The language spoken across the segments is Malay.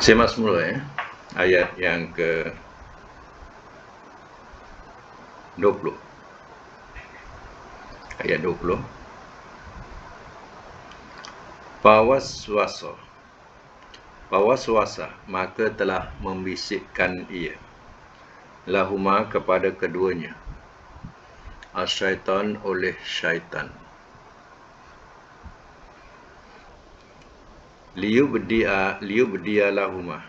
Simak semula ya. Ayat yang ke 20. Ayat 20. Pawaswasa, maka telah membisikkan ia lahuma kepada keduanya, asyaitan oleh syaitan, liyubdiya lahuma,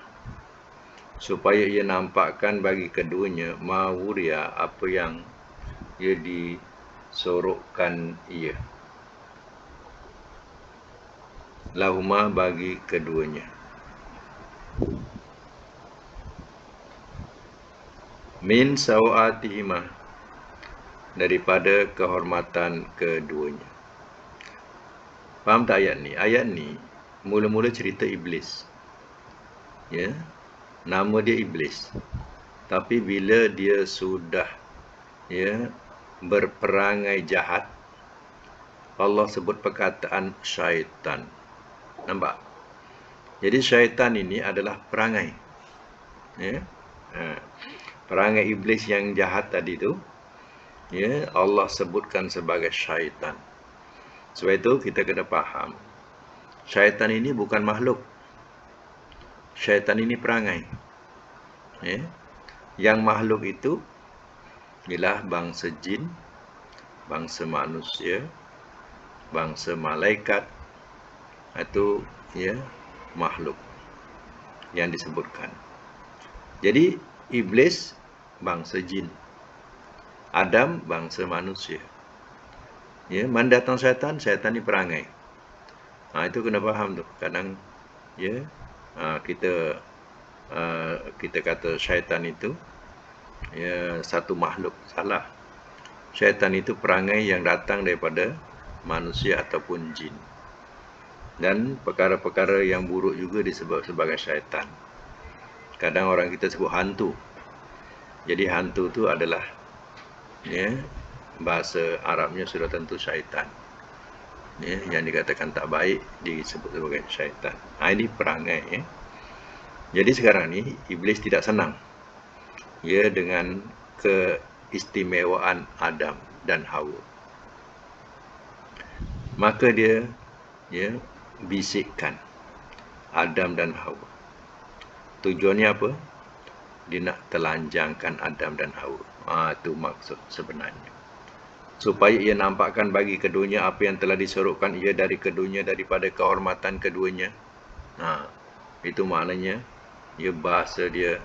supaya ia nampakkan bagi keduanya mawuria, apa yang ia disorokkan ia, lahuma bagi keduanya, min sawatihima, daripada kehormatan keduanya. Faham tak ayat ni? Ayat ni mula-mula cerita iblis. Ya. Nama dia iblis. Tapi bila dia sudah berperangai jahat, Allah sebut perkataan syaitan. Nampak? Jadi syaitan ini adalah perangai. Ya. Perangai iblis yang jahat tadi tu, Allah sebutkan sebagai syaitan. Sebab itu kita kena faham, syaitan ini bukan makhluk. Syaitan ini perangai. Yang makhluk itu ialah bangsa jin, bangsa manusia, bangsa malaikat. Itu makhluk yang disebutkan. Jadi iblis bangsa jin, Adam bangsa manusia. Mana datang syaitan? Syaitan ni perangai. Itu kena faham tu. Kadang kita kata syaitan itu satu makhluk. Salah. Syaitan itu perangai yang datang daripada manusia ataupun jin. Dan perkara-perkara yang buruk juga disebut sebagai syaitan. Kadang orang kita sebut hantu. Jadi hantu tu adalah bahasa Arabnya sudah tentu syaitan. Yang dikatakan tak baik disebut sebagai syaitan. Ini perangai. Jadi sekarang ni iblis tidak senang dengan keistimewaan Adam dan Hawa. Maka dia bisikkan Adam dan Hawa. Tujuannya apa? Dia nak telanjangkan Adam dan Hawa. Itu maksud sebenarnya. Supaya ia nampakkan bagi keduanya apa yang telah disorokkan ia dari keduanya, daripada kehormatan keduanya. Itu maknanya bahasa dia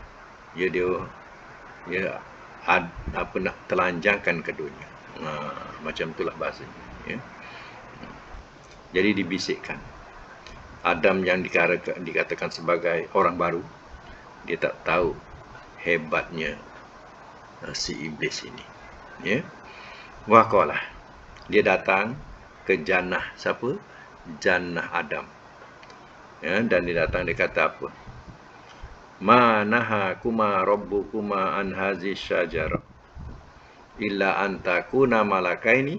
nak telanjangkan keduanya. Macam itulah bahasanya. Jadi dibisikkan. Adam yang dikatakan sebagai orang baru, dia tak tahu hebatnya si iblis ini. Waqalah, dia datang ke jannah siapa? Jannah Adam. Dan dia datang, dia kata apa? Ma nahakuma rabbukuma an hazihi syajarah illa an takuna malakaini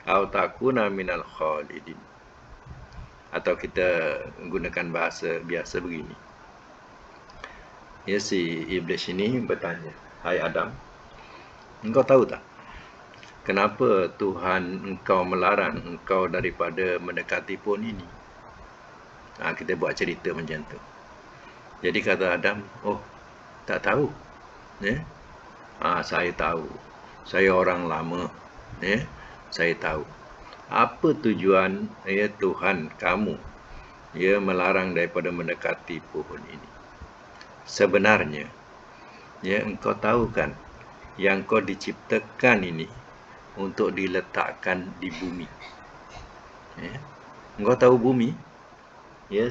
aw takuna minal khalidin. Atau kita gunakan bahasa biasa begini. Si iblis ini bertanya, hai Adam, engkau tahu tak kenapa Tuhan engkau melarang engkau daripada mendekati pohon ini? Kita buat cerita macam tu. Jadi kata Adam, tak tahu. Saya tahu. Saya orang lama. Saya tahu. Apa tujuan Tuhan kamu melarang daripada mendekati pohon ini? Sebenarnya engkau tahu kan, yang kau diciptakan ini untuk diletakkan di bumi. Engkau tahu bumi?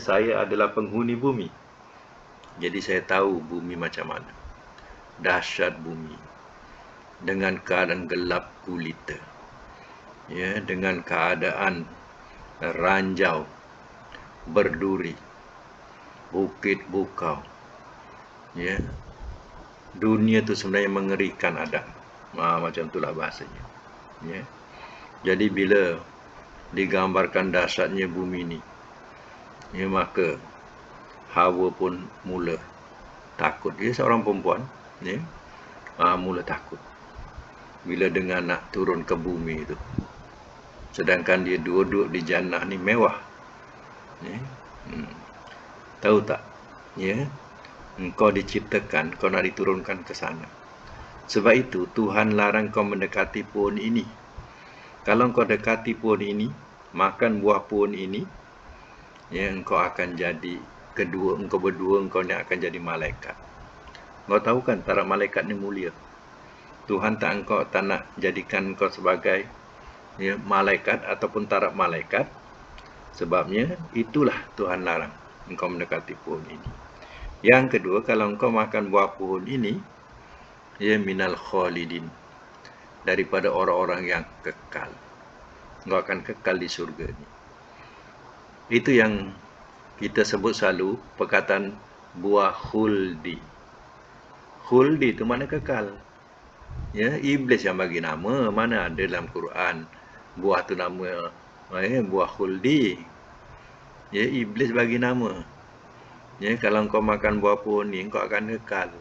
Saya adalah penghuni bumi. Jadi saya tahu bumi macam mana. Dahsyat bumi. Dengan keadaan gelap gulita. Dengan keadaan ranjau, berduri, bukit bukau. Dunia tu sebenarnya mengerikan Adam. Macam itulah bahasanya. Jadi bila digambarkan dahsyatnya bumi ni, maka Hawa pun mula takut. Dia seorang perempuan, ya, mula takut bila dengar nak turun ke bumi itu. Sedangkan dia duduk di jannah ni mewah. Ya. Tahu tak? Ya, engkau diciptakan, kau nak diturunkan ke sana. Sebab itu Tuhan larang kau mendekati pohon ini. Kalau kau dekati pohon ini, makan buah pohon ini, ya, engkau akan jadi engkau berdua ni akan jadi malaikat. Kau tahu kan taraf malaikat ni mulia. Tuhan tak nak jadikan kau sebagai, ya, malaikat ataupun taraf malaikat. Sebabnya itulah Tuhan larang engkau mendekati pohon ini. Yang kedua, kalau engkau makan buah pohon ini, ya, minal khalidin, daripada orang-orang yang kekal. Engkau akan kekal di surga ini. Itu yang kita sebut selalu perkataan buah khuldi. Khuldi itu makna kekal. Ya, iblis yang bagi nama, mana ada dalam Quran buah tu nama buah khuldi. Ya, iblis bagi nama. Ya, kalau kau makan buah pohon ni, kau akan kekal.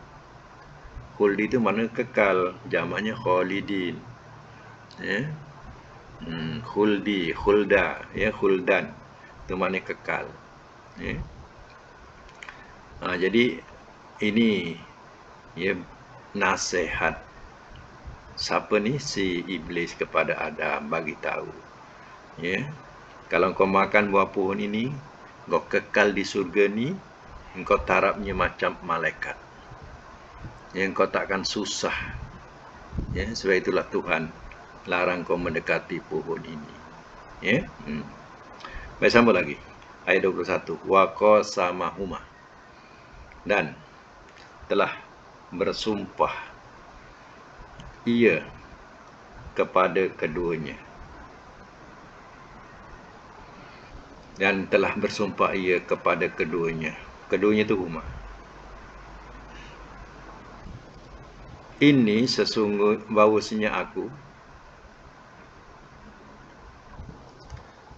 Khuldi itu makna kekal, jamaknya khalidin. Ya. Khuldi, khulda, ya, khuldan. Itu makna kekal. Ya. Jadi ini, ya, nasihat siapa ni? Si iblis kepada Adam, bagi tahu. Ya. Kalau kau makan buah pohon ini, kau kekal di surga ni, engkau tarafnya macam malaikat. Ya, engkau takkan susah. Ya, sebab itulah Tuhan larang kau mendekati pohon ini. Ya. Baik, sambung lagi. Ayat 21. Wa qasamahuma, dan telah bersumpah ia kepada keduanya. Dan telah bersumpah ia kepada keduanya. Keduanya itu huma. Ini sesungguh bahawasanya aku,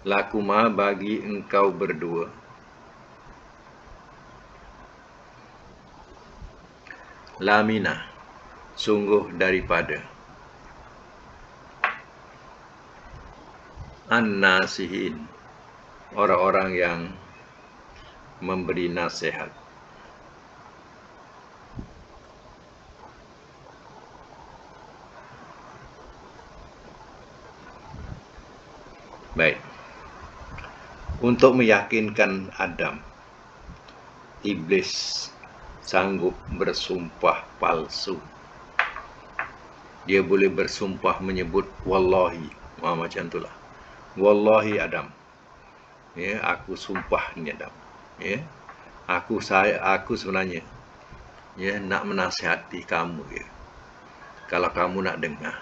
lakuma bagi engkau berdua, lamina, sungguh daripada, an-nasihin, orang-orang yang memberi nasihat. Baik. Untuk meyakinkan Adam, iblis sanggup bersumpah palsu. Dia boleh bersumpah menyebut wallahi. Macam itulah. Wallahi Adam. Ya, aku sumpah ni Adam. Ya. Aku sebenarnya, ya, nak menasihati kamu, ya. Kalau kamu nak dengar,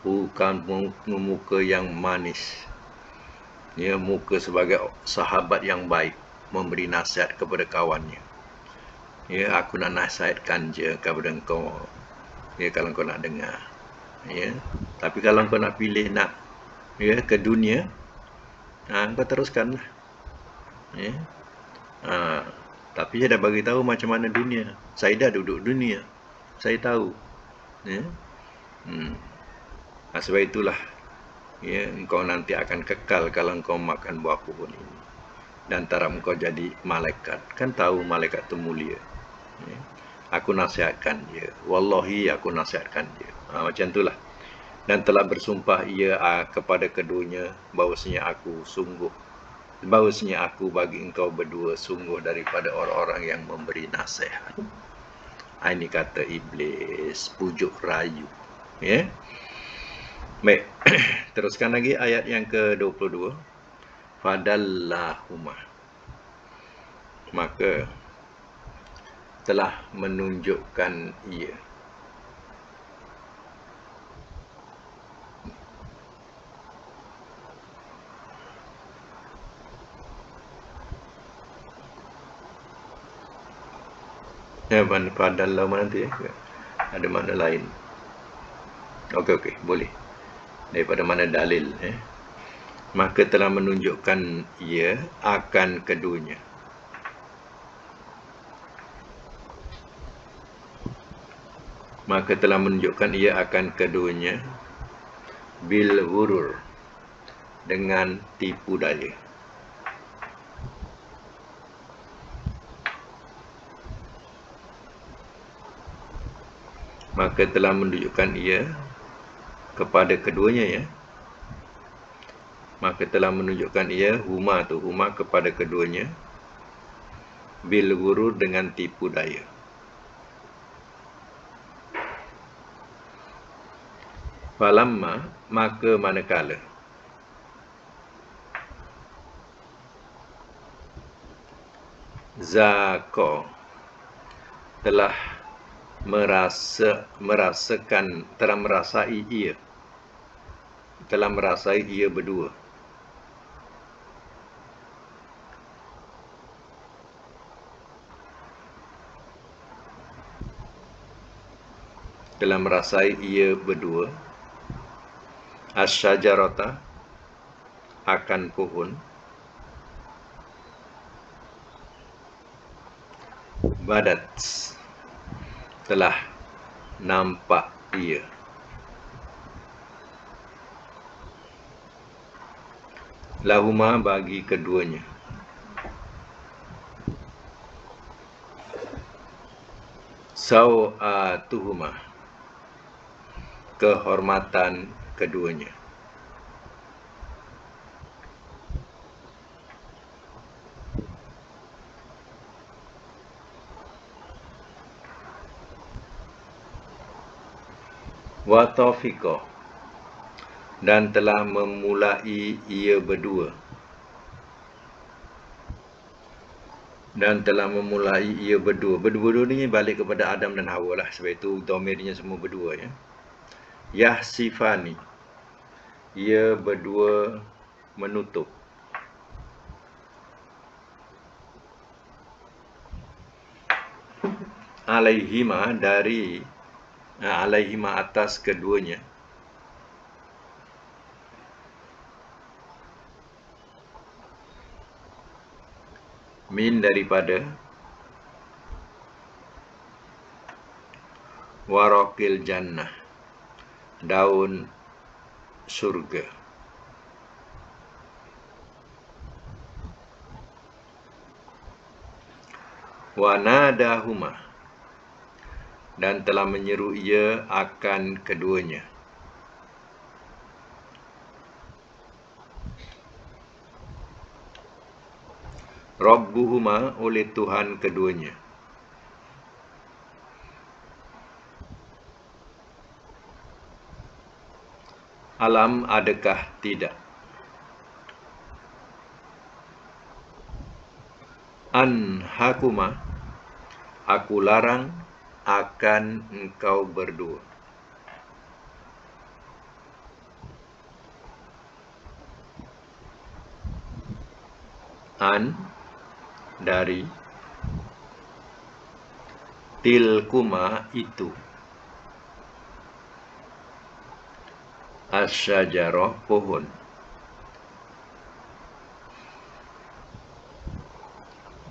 bukan muka yang manis, ya, muka sebagai sahabat yang baik, memberi nasihat kepada kawannya. Ya, aku nak nasihatkan je kepada engkau. Ya, kalau kau nak dengar. Ya, tapi kalau kau nak pilih nak, ya, ke dunia, kau teruskanlah. Ya. Tapi saya dah bagi tahu macam mana dunia. Saya dah duduk dunia. Saya tahu. Ya. Sebab itulah, ya, engkau nanti akan kekal kalau engkau makan buah pohon ini. Dan taraf engkau jadi malaikat. Kan tahu malaikat itu mulia. Ya. Aku nasihatkan dia. Wallahi aku nasihatkan dia. Macam itulah. Dan telah bersumpah ia kepada keduanya bahawasanya aku bagi engkau berdua sungguh daripada orang-orang yang memberi nasihat. Ini kata iblis, pujuk rayu. Ya. Baik, teruskan lagi ayat yang ke-22. Fadallahuma, maka telah menunjukkan ia. Ya, fadallahuma nanti, ya. Ada makna lain. Okey, boleh. Daripada mana dalil, ya. Maka telah menunjukkan ia akan keduanya. maka telah menunjukkan ia akan keduanya bil ghurur, dengan tipu daya. Maka telah menunjukkan ia kepada keduanya, ya. Maka telah menunjukkan ia, huma kepada keduanya, bil ghurur, dengan tipu daya. Falamma, maka manakala, zaqo, telah merasai ia berdua, asyajarata, akan pohon, badat, telah nampak ia, lahuma, bagi keduanya, sawatuhuma, kehormatan keduanya. Wa taufiqah, dan telah memulai ia berdua, berdua ni balik kepada Adam dan Hawa lah, sebab itu domirnya semua berdua, ya. Yahsifani, ia berdua menutup, alaihima, atas keduanya, min, daripada, waraqil jannah, daun surga. Wa nadahuma, dan telah menyeru ia akan keduanya, Rabbuhuma, oleh Tuhan keduanya. Alam, adakah tidak, anhakuma, aku larang akan engkau berdua, dari, tilkuma, itu, asyajarah, pohon,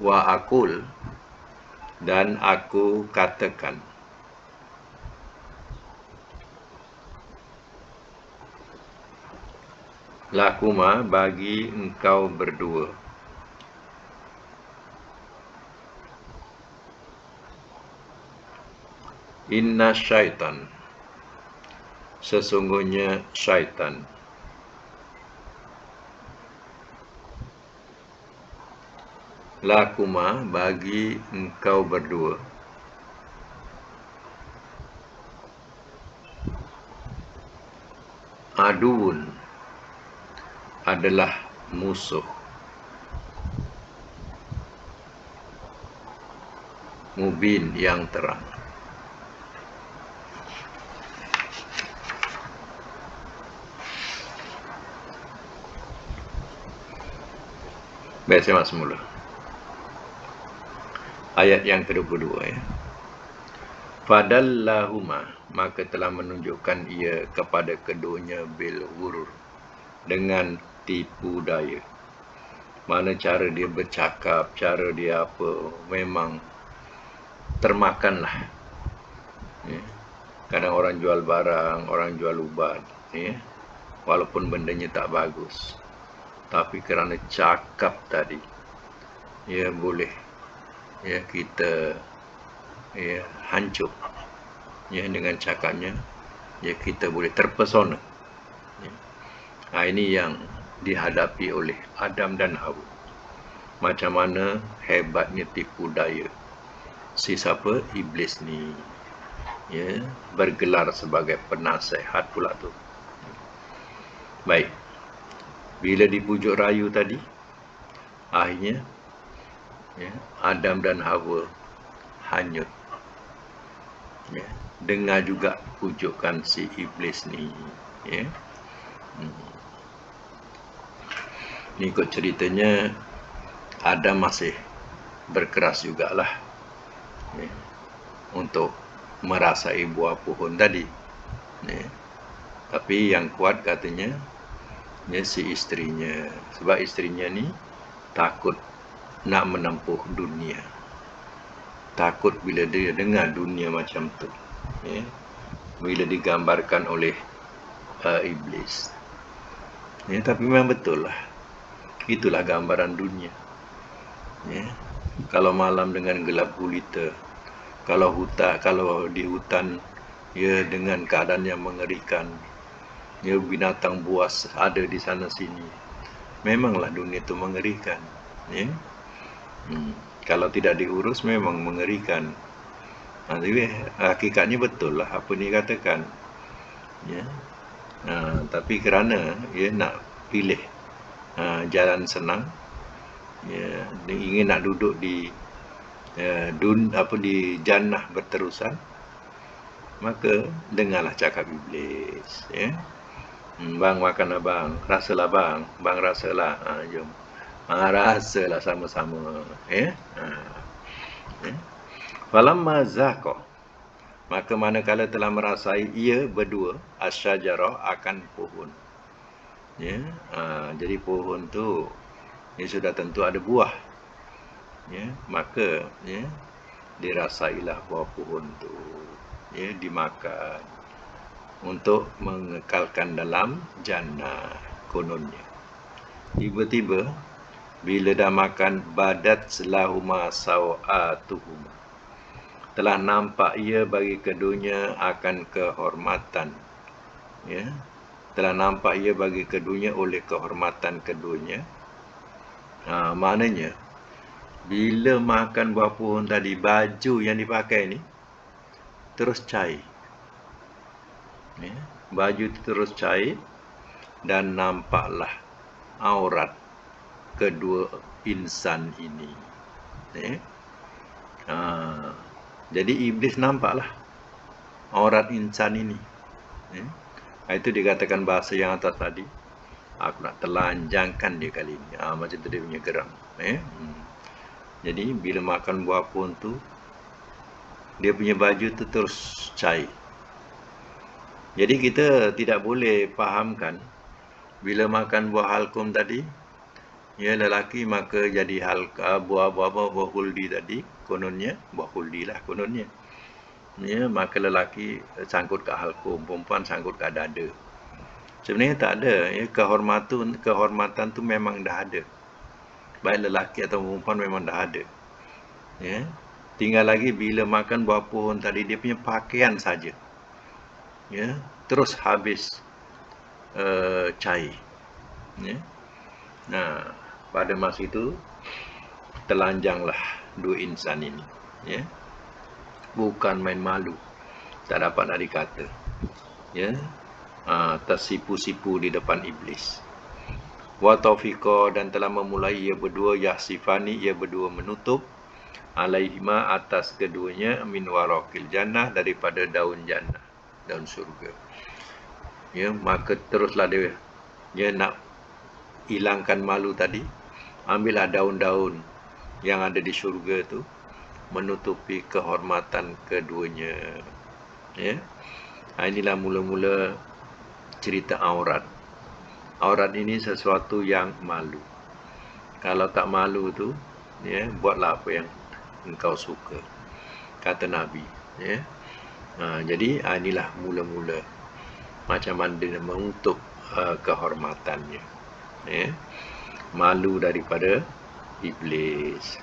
wa aqul, dan aku katakan, lakuma, bagi engkau berdua, inna syaitan, sesungguhnya syaitan, lakuma, bagi engkau berdua, aduun, adalah musuh, mubin, yang terang. Baik, saya masuk mula. Ayat yang ke-22, ya. Fadallahuma, maka telah menunjukkan ia kepada keduanya, bil ghurur, dengan tipu daya. Mana cara dia bercakap, cara dia apa, memang termakanlah, ya. Kadang orang jual barang, orang jual ubat, ya, walaupun bendanya tak bagus, tapi kerana cakap tadi, ya boleh, ya kita, ya hancur, ya dengan cakapnya, ya kita boleh terpesona. Ya. Nah, ini yang dihadapi oleh Adam dan Hawa. Macam mana hebatnya tipu daya si siapa? Iblis ni. Ya, bergelar sebagai penasihat pula tu. Baik. Bila dipujuk rayu tadi, akhirnya ya, Adam dan Hawa hanyut. Ya, dengar juga pujukan si iblis ni. Ya. Ni ikut ceritanya Adam masih berkeras jugalah, ya, untuk merasai buah pohon tadi. Ya. Tapi yang kuat katanya, ya, si istrinya. Sebab istrinya ni takut nak menempuh dunia. Takut bila dia dengar dunia macam tu. Ya. Bila digambarkan oleh iblis. Ya, tapi memang betul lah. Itulah gambaran dunia. Ya. Kalau malam dengan gelap gulita, kalau di hutan, ya dengan keadaan yang mengerikan, ya binatang buas ada di sana sini. Memanglah dunia itu mengerikan. Ya. Kalau tidak diurus memang mengerikan. Tapi hakikatnya betul lah apa ni katakan. Ya. Tapi kerana ya nak pilih jalan senang, ya, ingin nak duduk di di jannah berterusan, maka dengarlah cakap iblis. Ya. Bang makan abang, rasalah bang, rasalah. Jom. Rasalah sama-sama. Ya. Ya. Falamma zaqa, maka manakala telah merasai ia berdua asyajarah akan pohon. Ya. Jadi pohon tu ya sudah tentu ada buah. Ya, maka ya dirasailah buah pohon tu. Ya, dimakan untuk mengekalkan dalam jannah kononnya. Tiba-tiba bila dah makan, badat lahuma sawatuhum, telah nampak ia bagi keduanya akan kehormatan. Ya, telah nampak ia bagi keduanya oleh kehormatan keduanya. Maknanya bila makan buah pohon tadi, baju yang dipakai ni terus cair. Ya, baju itu terus cair dan nampaklah aurat kedua insan ini. Ya. Jadi iblis nampaklah aurat insan ini. Ya. Itu dikatakan bahasa yang atas tadi. Aku nak telanjangkan dia kali ini. Macam tu dia punya geram. Ya. Jadi bila makan buah pohon tu, dia punya baju tu terus cair. Jadi kita tidak boleh fahamkan bila makan buah halkum tadi, ya lelaki maka jadi buah huldi tadi, kononnya buah huldi lah kononnya. Ya, maka lelaki sangkut ke halkum, perempuan sangkut ke dada. Sebenarnya tak ada. Ya, kehormatan tu memang dah ada. Baik lelaki atau perempuan memang dah ada. Ya. Tinggal lagi bila makan buah pohon tadi, dia punya pakaian saja, ya, terus habis cair. Ya. Nah, pada masa itu telanjanglah dua insan ini. Ya. Bukan main malu, tak dapat nak dikata. Ya. Tersipu-sipu di depan iblis. Wa taufiqa, dan telah memulai ia berdua yahsifani, ia berdua menutup alaihima atas keduanya min waraqil jannah, daripada daun jannah, daun syurga. Ya, maka teruslah dia nak hilangkan malu tadi, ambillah daun-daun yang ada di syurga tu, menutupi kehormatan keduanya. Ya. Inilah mula-mula cerita aurat. Aurat ini sesuatu yang malu. Kalau tak malu tu, ya, buatlah apa yang engkau suka, kata Nabi. Ya. Jadi inilah mula-mula macam mana dia mengutuk kehormatannya. Malu daripada iblis.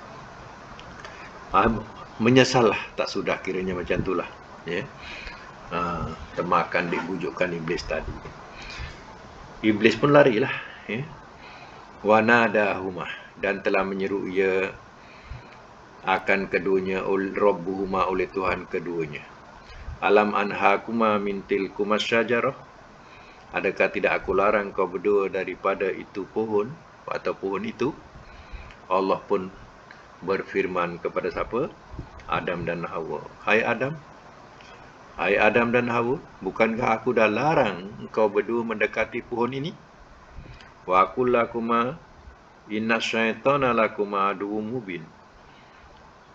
Menyesallah tak sudah kiranya macam itulah. Temakan dibujukkan iblis tadi. Iblis pun larilah. Wanadahuma, dan telah menyeru ia akan keduanya Rabbuhuma, oleh Tuhan keduanya. Alam anhakuma min tilkumas syajarah, adakah tidak aku larang kau berdua daripada itu pohon atau pohon itu? Allah pun berfirman kepada siapa? Adam dan Hawa. Hai Adam dan Hawa, bukankah aku dah larang engkau berdua mendekati pohon ini? Wa aqul lakuma inna syaitana lakuma aduwwum mubin.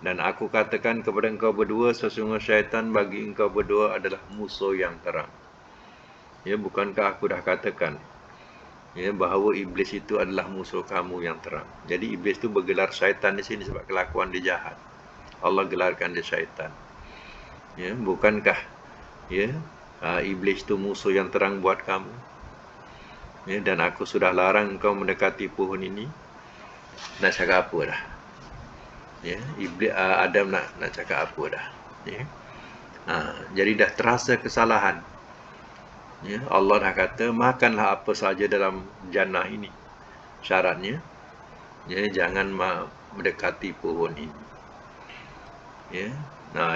Dan aku katakan kepada engkau berdua, sesungguhnya syaitan bagi engkau berdua adalah musuh yang terang. Bukankah aku dah katakan bahawa iblis itu adalah musuh kamu yang terang. Jadi iblis itu bergelar syaitan di sini sebab kelakuan dia jahat. Allah gelarkan dia syaitan. Bukankah iblis itu musuh yang terang buat kamu? Dan aku sudah larang engkau mendekati pohon ini. Nak cakap apa dah? Iblis Adam nak cakap apa dah? Jadi dah terasa kesalahan. Allah dah kata makanlah apa saja dalam jannah ini. Syaratnya jangan mendekati pohon ini.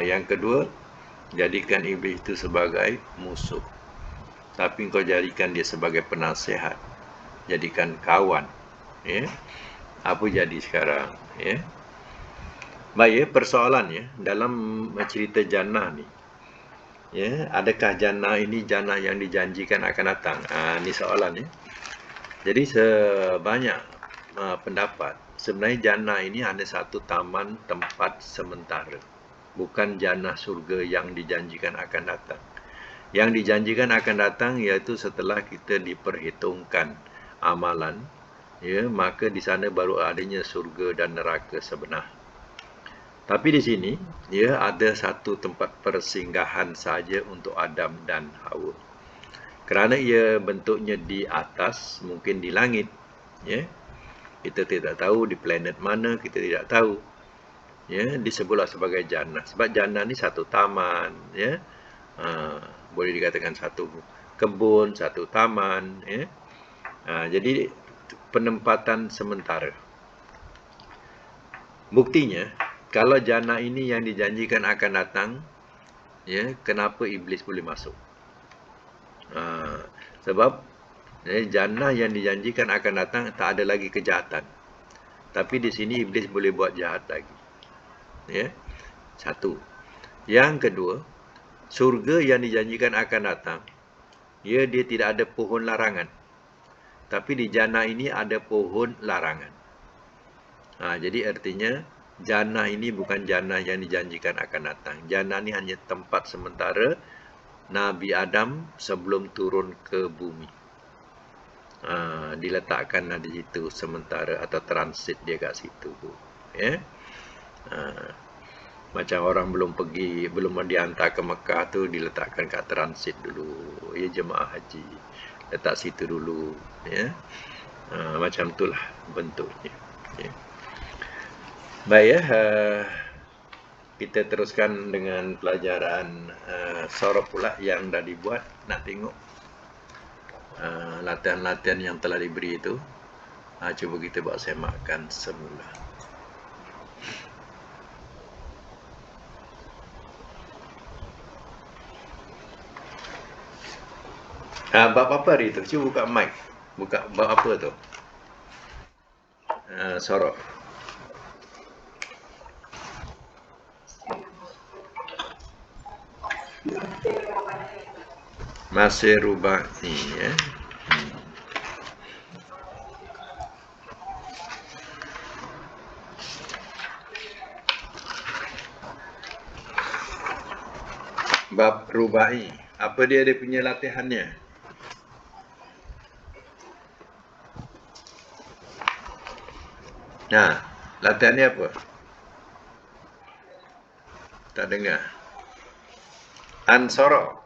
Yang kedua, jadikan iblis itu sebagai musuh. Tapi kau jadikan dia sebagai penasihat. Jadikan kawan. Apa jadi sekarang? Baik, persoalannya dalam cerita jannah ni, adakah jannah ini jannah yang dijanjikan akan datang? Ni soalan. Jadi sebanyak pendapat, sebenarnya jannah ini hanya satu taman tempat sementara, bukan jannah surga yang dijanjikan akan datang. Yang dijanjikan akan datang iaitu setelah kita diperhitungkan amalan, maka di sana baru adanya surga dan neraka sebenar. Tapi di sini ada satu tempat persinggahan saja untuk Adam dan Hawa. Kerana ia bentuknya di atas, mungkin di langit. Kita tidak tahu di planet mana, kita tidak tahu. Disebutlah sebagai jannah. Sebab jannah ni satu taman, boleh dikatakan satu kebun, satu taman. Jadi penempatan sementara. Buktinya, kalau jannah ini yang dijanjikan akan datang, kenapa iblis boleh masuk? Sebab jannah yang dijanjikan akan datang tak ada lagi kejahatan. Tapi di sini iblis boleh buat jahat lagi. Satu. Yang kedua, surga yang dijanjikan akan datang, dia tidak ada pohon larangan. Tapi di jannah ini ada pohon larangan. Jadi artinya jannah ini bukan jannah yang dijanjikan akan datang. Jannah ini hanya tempat sementara Nabi Adam sebelum turun ke bumi. Diletakkan di situ sementara atau transit dia kat situ. Macam orang belum dihantar ke Mekah tu, diletakkan kat transit dulu. Jemaah haji letak situ dulu. Macam itulah bentuknya. Baik, kita teruskan dengan pelajaran surah pula yang dah dibuat. Nak tengok latihan-latihan yang telah diberi itu. Cuba kita buat semakkan semula. Bab apa hari tu? Cuba buka mic. Buka bab apa tu? Surah. Masih rubai, Bab rubai. Apa dia punya latihannya? Latihan dia apa? Tak dengar. Ansoro.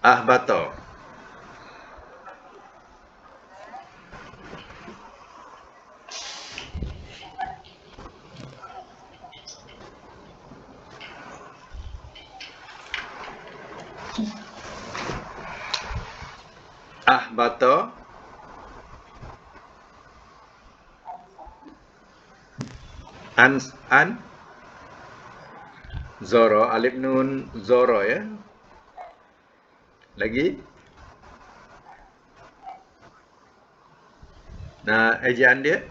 Ahbato. Ahbato. An Zoro, alif nun Zoro ya. Lagi? Nah, ejaan dia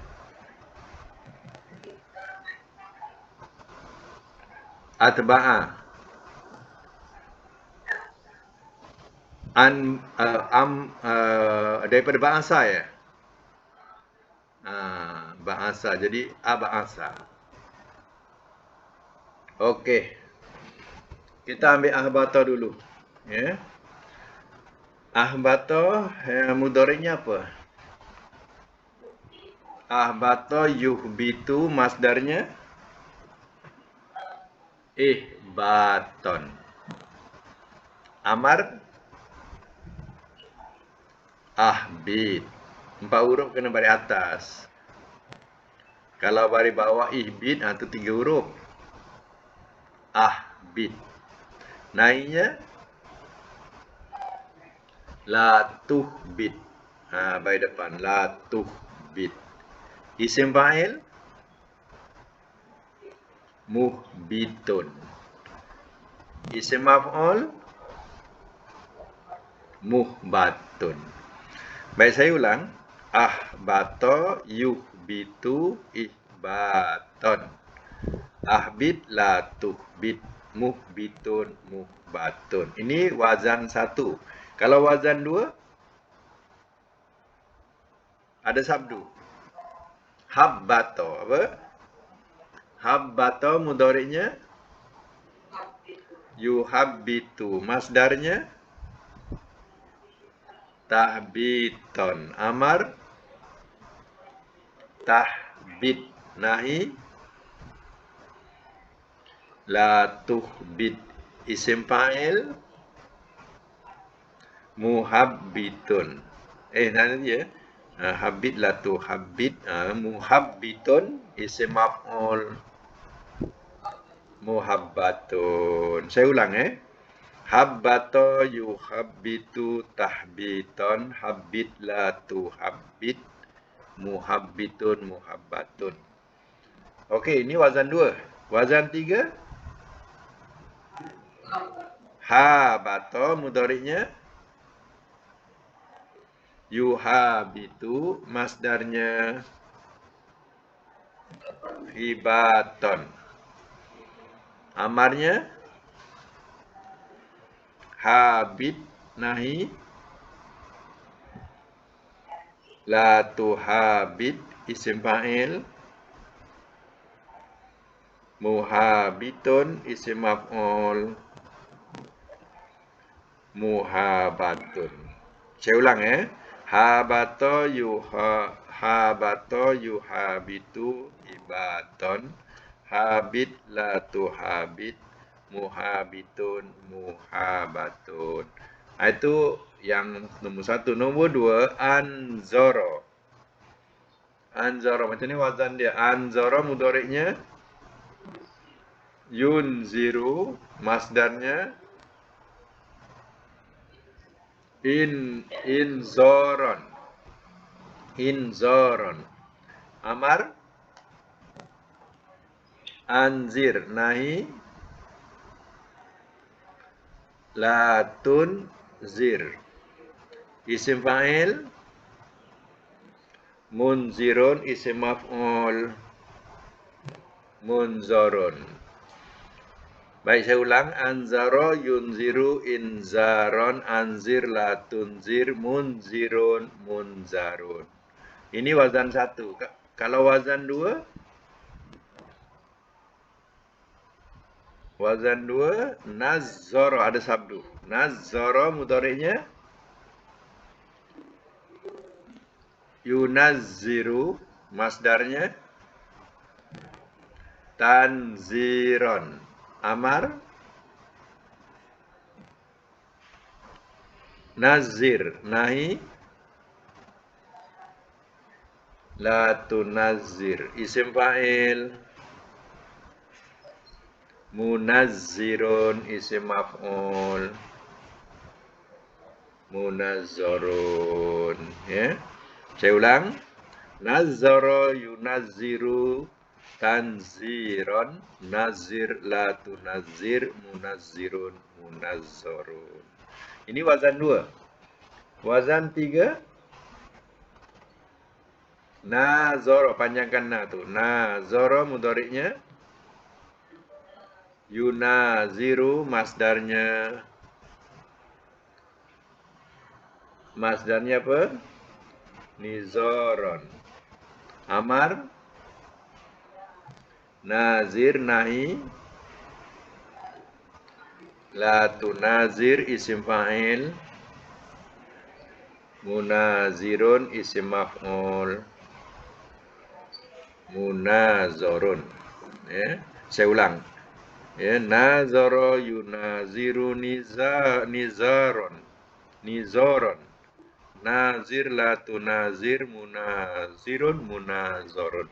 atba'a. Daripada bahasa ya. Bahasa. Jadi bahasa. Okey. Kita ambil ahbata dulu. Ya. Ahbata mudhari'nya apa? Ahbata yuhbitu, masdarnya ihbaton. Amar ahbit. 4 huruf kena balik atas. Kalau balik bawah ihbit, itu 3 huruf. Ahbit. Naiknya la tuhbit. Balik depan la tuhbit. Isim fa'il muhbitun. Isim maf'ul muhbatun. Baik, saya ulang. Ahbata yuhbitu ihbaton. Ahbit la tuhbit. Muhbitun muhbatun. Ini wazan 1. Kalau wazan 2 ada sabdu. Habbato. Apa? Habbato mudhari'nya yuhabbitu. Masdarnya tahbiton. Amar tahbit. Nahi la tuhbit. Isim fa'il muhabbitun. Nanti dia. Habit la tuhabbit. Muhabbitun. Isim maf'ul muhabbatun. Saya ulang Habbato yuhabbitu tahbiton. Habbit la tuhabbit. Muhabbitun muhabbatun. Okey, ini wazan 2. Wazan 3. Habato mudhari'nya yuhabitu, masdarnya hibaton. Amarnya habit, nahi la tuhabit. Isim fa'il muhabitun. Isim maf'ul muhabatun. Saya ulang Habato yuhabitu ibaton. Habit la tuhabit. Muhabitun muhabatun. Itu yang nombor 1. Nombor 2, anzoro. Anzoro. Macam ni wazan dia. Anzoro mudhari'nya yunziru. Masdarnya inzoron. Inzoron. Amar anzir. Nahi latun zir. Isim fa'il munzirun. Isim maf'ul munzarun. Baik, saya ulang. Anzaro yunziru inzaron. Anzir latunzir. Munzirun munzarun. Ini wazan 1. Kalau wazan 2, wazan 2 nazzara, ada sabdu. Nazzara mudhari'nya yunazziru, masdarnya tanziron. Amar, nazir. Nahi, la tunazir. Isim fa'il. Munazzirun, isim maf'ul. Munazzarun. Ya. Saya ulang. Nazzara yunazziru tanziron. Nazir la tunazzir. Munazzirun munazzarun. Ini wazan 2. Wazan 3. Nazara, panjangkan na tu. Nazara mudhari'nya. Yunaziru masdarnya. Masdarnya apa? Nizoron. Amar, nazir, nahi. La tunazir, isim fa'il. Munazirun, isim maf'ul. Munazorun. Ya, saya ulang. Ya, nazara yunaziru nizaron. Nizoron. Nazir la tunazir munazirun munazorun.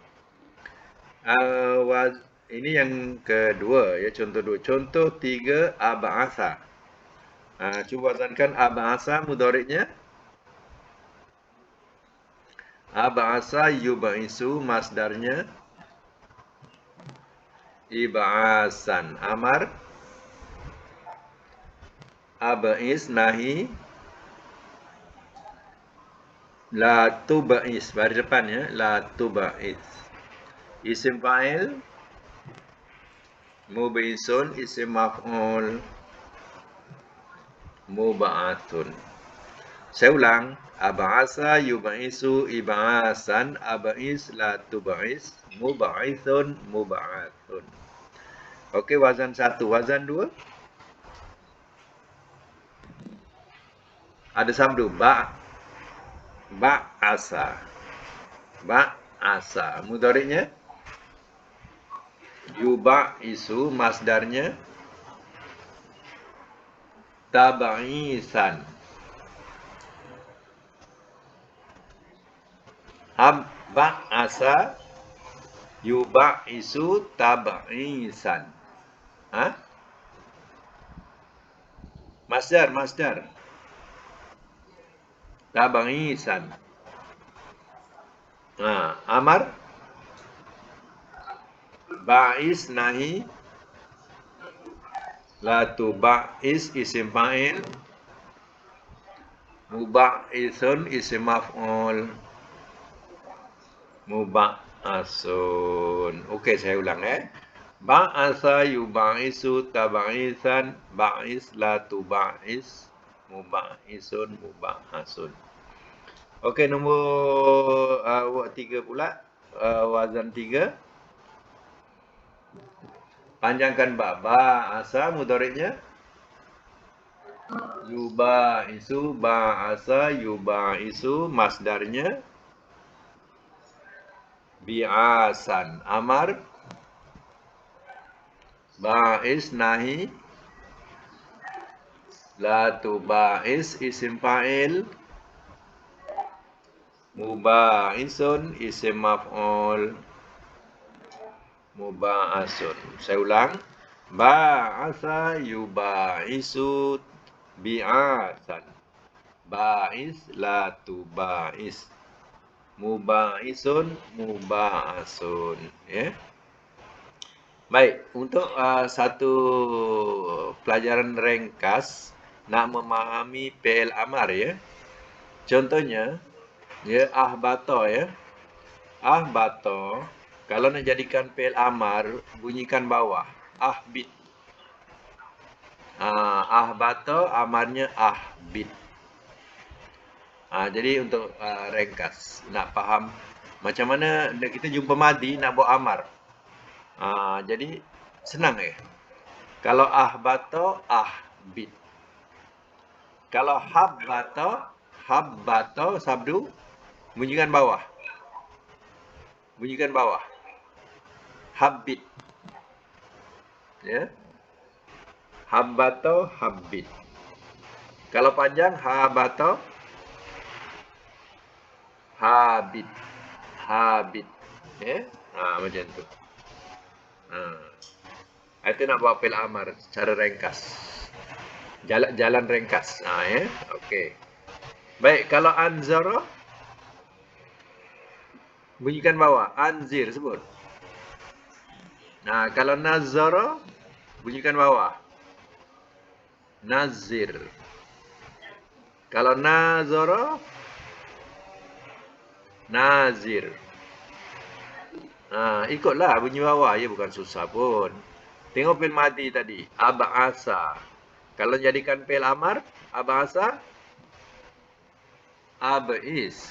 Ini yang kedua ya, contoh 2. Contoh 3, ab'asa. Cuba wazankan ab'asa mudhari'nya. Ab'asa yub'isu masdarnya. Ib'asan. Amar, ab'is, nahi. La tub'is, baris depan ya, la tub'is. Isim fa'il. Mub'isun, isim maf'ul. Mub'atun. Saya ulang. Ab'asa yub'isu ib'asan. Ab'is la tub'is. Mub'ithun mub'atun. Okey, wazan 1. Wazan 2. Ada sabdu. Ba'asa. Ba'asa. Mudhari'nya. Yub'isu masdarnya. Tab'isan. Ba'asa yub'isu tab'isan. Masdar. Tab'isan. Amar, ba'is, nahi. La tuba'is, isim fa'il. Muba'ithun, isim maf'ul. Muba'asun. Okey, saya ulang Ba'asa yub'isu tab'isan. Ba'is la tuba'is. Muba'isun muba'asun. Okey, nombor 3 pula. Wazan 3. Panjangkan ba'asa mudhari'nya. Yub'isu, ba'asa yub'isu masdarnya. Bi'asan. Amar, ba'is, nahi. La tuba'is, isim fa'il. Muba'isun, isim maf'ul. Muba'asun. Saya ulang. Ba'asa yuba'isu bi'asan. Ba'is la tuba'is. Muba'isun muba'asun. Ya. Baik, untuk satu pelajaran ringkas nak memahami fi'il amar ya. Contohnya ya, ahbata ya. Ahbata, kalau nak jadikan fi'il amar, bunyikan bawah. Ahbit. Ahbata amarnya ahbit. Jadi untuk ringkas, nak faham macam mana kita jumpa madi nak buat amar. Jadi senang Kalau ahbata, ahbit. Kalau habbata sabdu, bunyikan bawah. Habbit. Ya. Habbato habbit. Kalau panjang habato habit. Habit. Ya. Macam tu. Itu nak buat fi'il amar secara ringkas. Jalan ringkas. Ya. Okey. Baik, kalau anzara bunyikan bawah. Anzir sebut. Kalau nazara bunyikan bawah. Nazir. Kalau nazara nazir. Ikutlah bunyi bawah, ya bukan susah pun. Tengok fi'il madhi tadi, ab'asa. Kalau jadikan fi'il amar, ab'asa ab'is.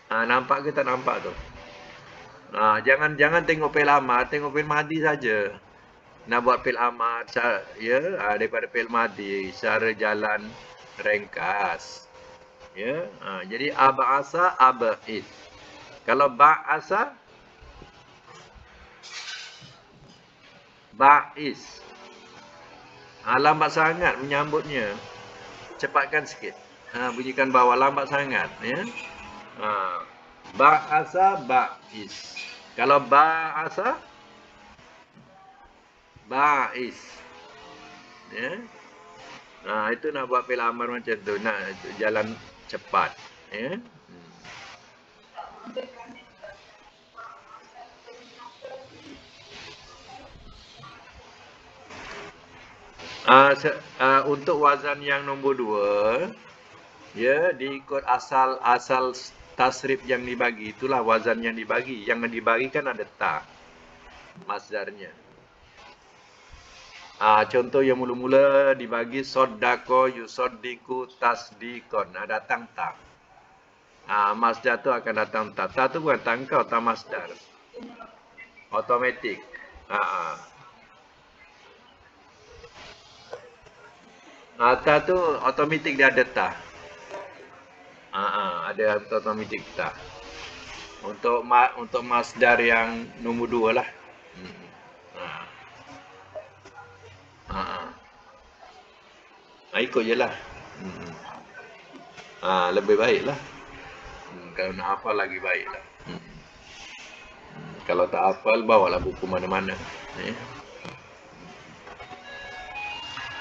Nampak ke tak nampak tu? Jangan tengok fi'il amar, tengok fi'il madhi saja. Nak buat fi'il amar, ya, daripada fi'il madhi secara jalan ringkas. Ya, jadi ab'asa ab'is. Kalau ba'asa ba'is. Lambat sangat menyambutnya. Cepatkan sikit. Bunyikan bawah, lambat sangat, ya. Ba'asa ba'is. Kalau ba'asa ba'is. Ya. Itu nak buat fi'il amar macam tu, nak jalan cepat, ya. Untuk wazan yang nombor 2, ya, diikut asal tasrif yang dibagi. Itulah wazan yang dibagi. Yang dibagi kan ada ta, masdarnya. Contoh yang mula-mula dibagi soddako, yusoddiku, tasdikon. Datang ta. Masdar tu akan datang ta. Ta tu bukan tangkau, ta masdar. Automatik. Ta tu automatik dia ada ta. Ada automatik ta. Untuk masdar yang nombor 2 lah. Ikut je lah. Lebih baik lah. Kalau nak hafal lagi baik lah. Kalau tak hafal, bawalah buku mana-mana.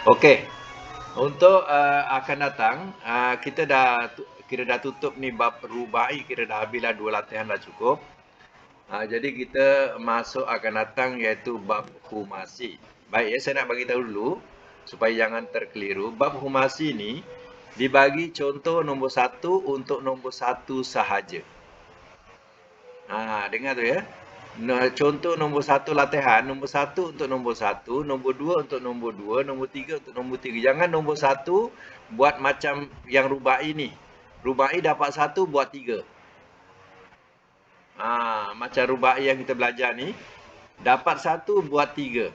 Okey. Untuk akan datang, kita dah tutup ni bab rubai, kira dah habislah 2 latihan dah cukup. Jadi kita masuk akan datang iaitu bab khumasi. Baik, ya, saya nak bagi tahu dulu supaya jangan terkeliru. Bab khumasi ni dibagi contoh nombor 1 untuk nombor 1 sahaja. Dengar tu ya. Contoh nombor 1 latihan, nombor 1 untuk nombor 1, nombor 2 untuk nombor 2, nombor 3 untuk nombor 3. Jangan nombor 1 buat macam yang rubai ni. Rubai dapat 1 buat 3. Macam rubai yang kita belajar ni, dapat 1 buat 3.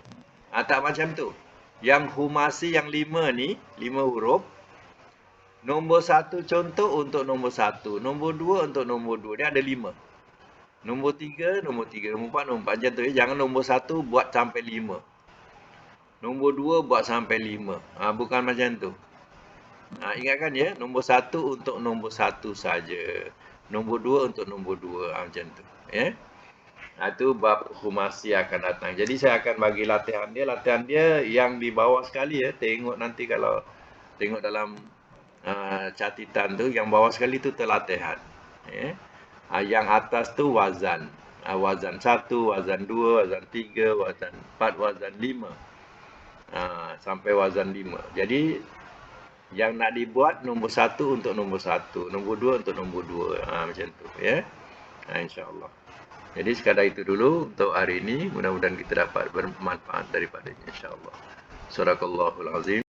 Tak macam tu. Yang khumasi yang 5 ni, 5 huruf. Nombor 1 contoh untuk nombor 1, nombor 2 untuk nombor 2. Dia ada 5. Nombor 3, nombor 4, nombor 4. Macam tu ya. Jangan nombor 1 buat sampai 5. Nombor 2 buat sampai 5. Bukan macam tu. Ingatkan ya, nombor 1 untuk nombor 1 saja. Nombor 2 untuk nombor 2. Macam tu. Ya. Itu bab khumasi akan datang. Jadi saya akan bagi latihan dia. Latihan dia yang di bawah sekali ya. Tengok nanti kalau tengok dalam catatan tu, yang bawah sekali tu terlatihan. Ya. Yang atas tu wazan. Wazan 1, wazan 2, wazan 3, wazan 4, wazan 5. Sampai wazan 5. Jadi, yang nak dibuat nombor 1 untuk nombor 1. Nombor 2 untuk nombor 2. Macam tu. Ya. InsyaAllah. Jadi, sekadar itu dulu untuk hari ini. Mudah-mudahan kita dapat bermanfaat daripadanya. InsyaAllah. Sadaqallahul azim.